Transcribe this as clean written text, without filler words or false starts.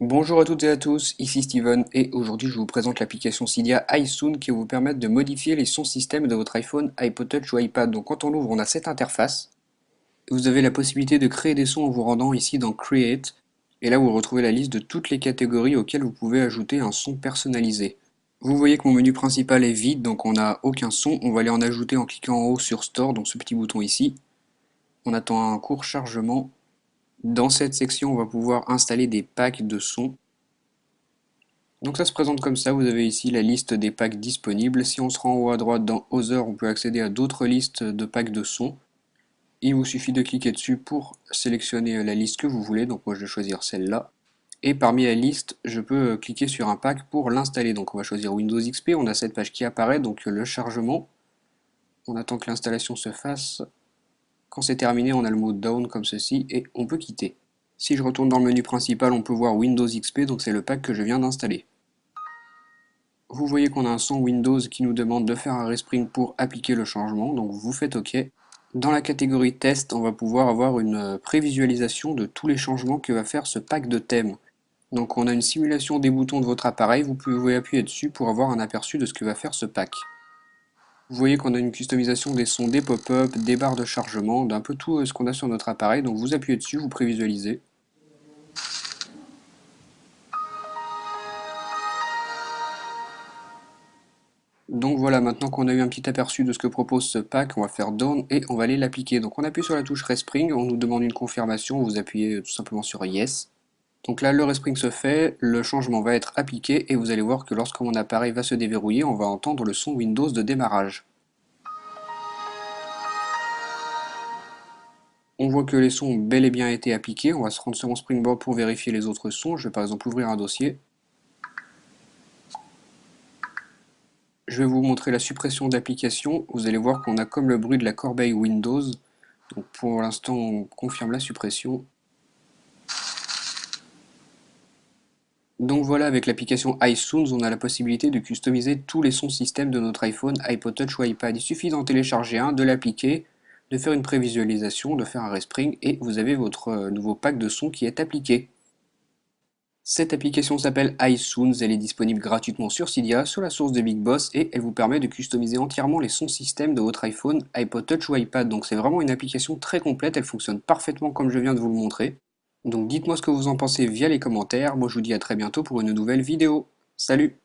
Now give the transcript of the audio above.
Bonjour à toutes et à tous, ici Steven et aujourd'hui je vous présente l'application Cydia iSound qui va vous permettre de modifier les sons système de votre iPhone, iPod Touch ou iPad. Donc quand on l'ouvre, on a cette interface. Vous avez la possibilité de créer des sons en vous rendant ici dans Create et là vous retrouvez la liste de toutes les catégories auxquelles vous pouvez ajouter un son personnalisé. Vous voyez que mon menu principal est vide, donc on n'a aucun son. On va aller en ajouter en cliquant en haut sur Store, donc ce petit bouton ici. On attend un court chargement. Dans cette section, on va pouvoir installer des packs de sons. Donc ça se présente comme ça, vous avez ici la liste des packs disponibles. Si on se rend en haut à droite dans Other, on peut accéder à d'autres listes de packs de sons. Il vous suffit de cliquer dessus pour sélectionner la liste que vous voulez, donc moi je vais choisir celle-là. Et parmi la liste, je peux cliquer sur un pack pour l'installer. Donc on va choisir Windows XP, on a cette page qui apparaît, donc le chargement. On attend que l'installation se fasse. Quand c'est terminé, on a le mode Down comme ceci et on peut quitter. Si je retourne dans le menu principal, on peut voir Windows XP, donc c'est le pack que je viens d'installer. Vous voyez qu'on a un son Windows qui nous demande de faire un respring pour appliquer le changement, donc vous faites OK. Dans la catégorie test, on va pouvoir avoir une prévisualisation de tous les changements que va faire ce pack de thèmes. Donc on a une simulation des boutons de votre appareil, vous pouvez appuyer dessus pour avoir un aperçu de ce que va faire ce pack. Vous voyez qu'on a une customisation des sons, des pop-up, des barres de chargement, d'un peu tout ce qu'on a sur notre appareil, donc vous appuyez dessus, vous prévisualisez. Donc voilà, maintenant qu'on a eu un petit aperçu de ce que propose ce pack, on va faire Down et on va aller l'appliquer. Donc on appuie sur la touche Respring, on nous demande une confirmation, vous appuyez tout simplement sur Yes. Donc là, le respring se fait, le changement va être appliqué et vous allez voir que lorsque mon appareil va se déverrouiller, on va entendre le son Windows de démarrage. On voit que les sons ont bel et bien été appliqués, on va se rendre sur mon Springboard pour vérifier les autres sons. Je vais par exemple ouvrir un dossier. Je vais vous montrer la suppression d'application. Vous allez voir qu'on a comme le bruit de la corbeille Windows. Donc pour l'instant, on confirme la suppression. Donc voilà, avec l'application iSounds, on a la possibilité de customiser tous les sons système de notre iPhone, iPod Touch ou iPad. Il suffit d'en télécharger un, de l'appliquer, de faire une prévisualisation, de faire un respring, et vous avez votre nouveau pack de sons qui est appliqué. Cette application s'appelle iSounds, elle est disponible gratuitement sur Cydia, sur la source de Big Boss, et elle vous permet de customiser entièrement les sons système de votre iPhone, iPod Touch ou iPad. Donc c'est vraiment une application très complète, elle fonctionne parfaitement comme je viens de vous le montrer. Donc dites-moi ce que vous en pensez via les commentaires, moi je vous dis à très bientôt pour une nouvelle vidéo. Salut!